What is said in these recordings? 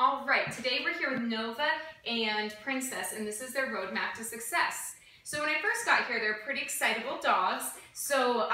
All right, today we're here with Nova and Princess, and this is their roadmap to success. So when I first got here, they're pretty excitable dogs. So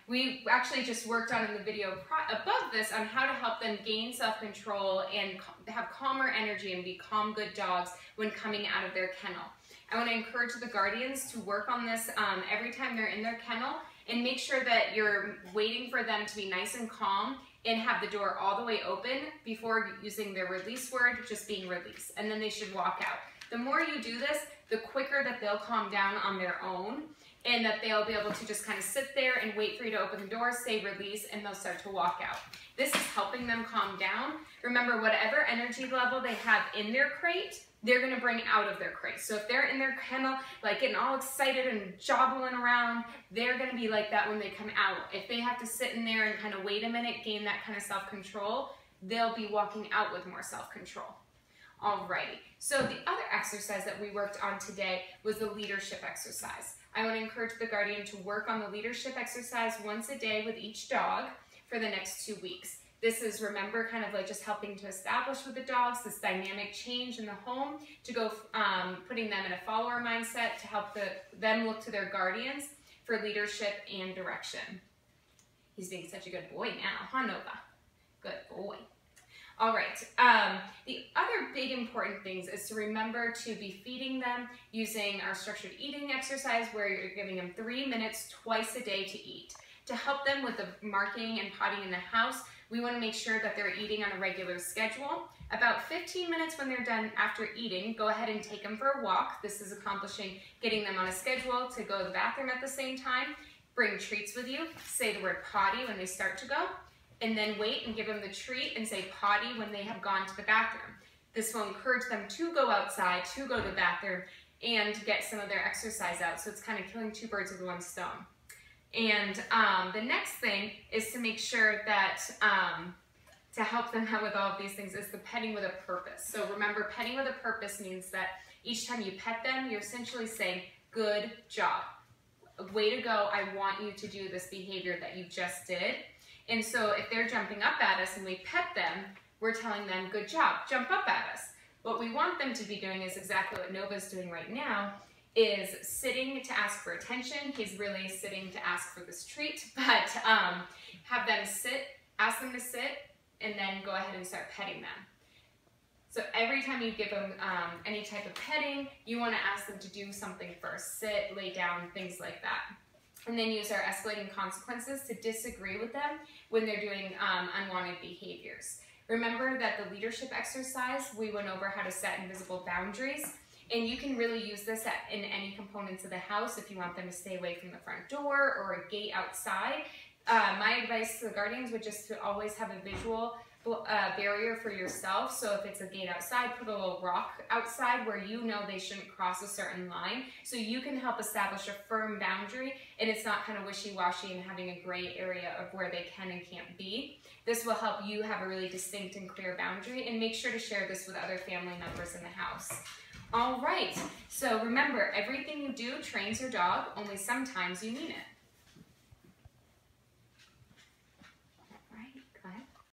we actually just worked on in the video above this on how to help them gain self-control and have calmer energy and be calm, good dogs when coming out of their kennel. I want to encourage the guardians to work on this every time they're in their kennel and make sure that you're waiting for them to be nice and calm and have the door all the way open before using their release word, just being release. And then they should walk out. The more you do this, the quicker that they'll calm down on their own and that they'll be able to just kind of sit there and wait for you to open the door, say release, and they'll start to walk out. This is helping them calm down. Remember, whatever energy level they have in their crate, they're gonna bring out of their crate. So if they're in their kennel, like getting all excited and jobbling around, they're gonna be like that when they come out. If they have to sit in there and kind of wait a minute, gain that kind of self-control, they'll be walking out with more self-control. Alrighty, so the other exercise that we worked on today was the leadership exercise. I want to encourage the guardian to work on the leadership exercise once a day with each dog for the next 2 weeks. This is, remember, kind of like just helping to establish with the dogs this dynamic change in the home, to go putting them in a follower mindset to help them look to their guardians for leadership and direction. He's being such a good boy now, huh, Nova? Good boy. All right, the other big important things is to remember to be feeding them using our structured eating exercise where you're giving them 3 minutes twice a day to eat. To help them with the marking and potting in the house, we want to make sure that they're eating on a regular schedule. About 15 minutes when they're done after eating, go ahead and take them for a walk. This is accomplishing getting them on a schedule to go to the bathroom at the same time. Bring treats with you. Say the word potty when they start to go. And then wait and give them the treat and say potty when they have gone to the bathroom. This will encourage them to go outside, to go to the bathroom, and get some of their exercise out. So it's kind of killing 2 birds with 1 stone. And the next thing is to make sure that to help them out with all of these things is the petting with a purpose. So remember, petting with a purpose means that each time you pet them, you're essentially saying, good job. Way to go, I want you to do this behavior that you just did. And so if they're jumping up at us and we pet them, we're telling them, good job, jump up at us. What we want them to be doing is exactly what Nova's doing right now, is sitting to ask for attention. He's really sitting to ask for this treat, but have them sit, ask them to sit, and then go ahead and start petting them. So every time you give them any type of petting, you want to ask them to do something first. Sit, lay down, things like that. And then use our escalating consequences to disagree with them when they're doing unwanted behaviors. Remember that the leadership exercise, we went over how to set invisible boundaries, and you can really use this in any components of the house if you want them to stay away from the front door or a gate outside. My advice to the guardians would just to always have a visual barrier for yourself. So if it's a gate outside, put a little rock outside where you know they shouldn't cross a certain line, so you can help establish a firm boundary and it's not kind of wishy-washy and having a gray area of where they can and can't be. This will help you have a really distinct and clear boundary, and make sure to share this with other family members in the house. All right, so remember, everything you do trains your dog, only sometimes you mean it.